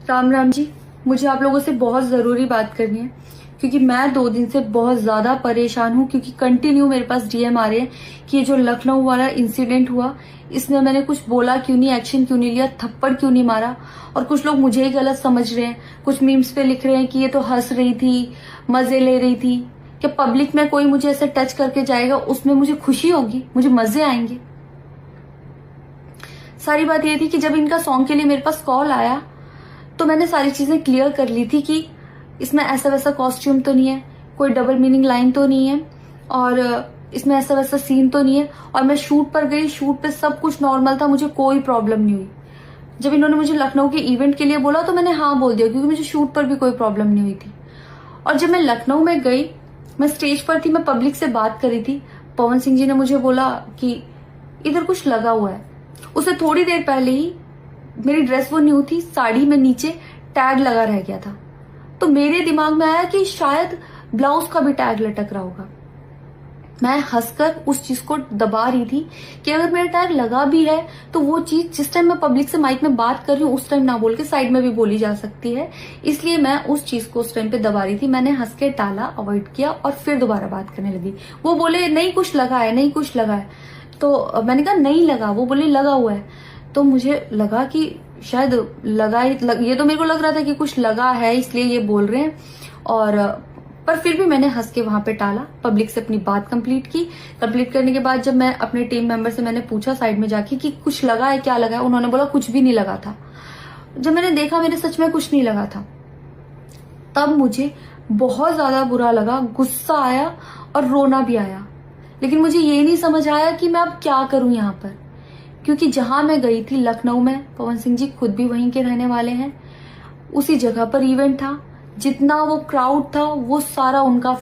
राम राम जी। मुझे आप लोगों से बहुत ज़रूरी बात करनी है क्योंकि मैं 2 दिन से बहुत ज़्यादा परेशान हूँ क्योंकि कंटिन्यू मेरे पास डीएम आ रहे हैं कि ये जो लखनऊ वाला इंसिडेंट हुआ इसमें मैंने कुछ बोला क्यों नहीं, एक्शन क्यों नहीं लिया, थप्पड़ क्यों नहीं मारा। और कुछ लोग मुझे ही गलत समझ रहे हैं, कुछ मीम्स पे लिख रहे हैं कि ये तो हंस रही थी, मजे ले रही थी। कि पब्लिक में कोई मुझे ऐसे टच करके जाएगा उसमें मुझे खुशी होगी, मुझे मजे आएंगे। सारी बात ये थी कि जब इनका सॉन्ग के लिए मेरे पास कॉल आया तो मैंने सारी चीजें क्लियर कर ली थी कि इसमें ऐसा वैसा कॉस्ट्यूम तो नहीं है, कोई डबल मीनिंग लाइन तो नहीं है और इसमें ऐसा वैसा सीन तो नहीं है। और मैं शूट पर गई, शूट पे सब कुछ नॉर्मल था, मुझे कोई प्रॉब्लम नहीं हुई। जब इन्होंने मुझे लखनऊ के इवेंट के लिए बोला तो मैंने हाँ बोल दिया क्योंकि मुझे शूट पर भी कोई प्रॉब्लम नहीं हुई थी। और जब मैं लखनऊ में गई, मैं स्टेज पर थी, मैं पब्लिक से बात कर रही थी, पवन सिंह जी ने मुझे बोला कि इधर कुछ लगा हुआ है। उससे थोड़ी देर पहले ही मेरी ड्रेस वो न्यू थी, साड़ी में नीचे टैग लगा रह गया था। तो मेरे दिमाग में आया कि शायद ब्लाउज का भी टैग लटक रहा होगा। मैं हंसकर उस चीज को दबा रही थी कि अगर मेरा टैग लगा भी है तो वो चीज जिस टाइम मैं पब्लिक से माइक में बात कर रही हूँ उस टाइम ना बोल के साइड में भी बोली जा सकती है, इसलिए मैं उस चीज को उस टाइम पे दबा रही थी। मैंने हंस के टाला, अवॉइड किया और फिर दोबारा बात करने लगी। वो बोले नहीं कुछ लगा है, नहीं कुछ लगा है। तो मैंने कहा नहीं लगा, वो बोले लगा हुआ है। तो मुझे लगा कि शायद ये तो मेरे को लग रहा था कि कुछ लगा है इसलिए ये बोल रहे हैं। और पर फिर भी मैंने हंस के वहां पे टाला, पब्लिक से अपनी बात कंप्लीट की। कंप्लीट करने के बाद जब मैं अपने टीम मेंबर से मैंने पूछा साइड में जाके कि कुछ लगा है, क्या लगा है, उन्होंने बोला कुछ भी नहीं लगा था। जब मैंने देखा मेरे सच में कुछ नहीं लगा था, तब मुझे बहुत ज्यादा बुरा लगा, गुस्सा आया और रोना भी आया। लेकिन मुझे ये नहीं समझ आया कि मैं अब क्या करूं यहाँ पर, क्योंकि जहां मैं गई थी लखनऊ में, पवन सिंह जी खुद भी वहीं के रहने वाले हैं, उसी जगह पर इवेंट था। जितना वो क्राउड था वो सारा उनका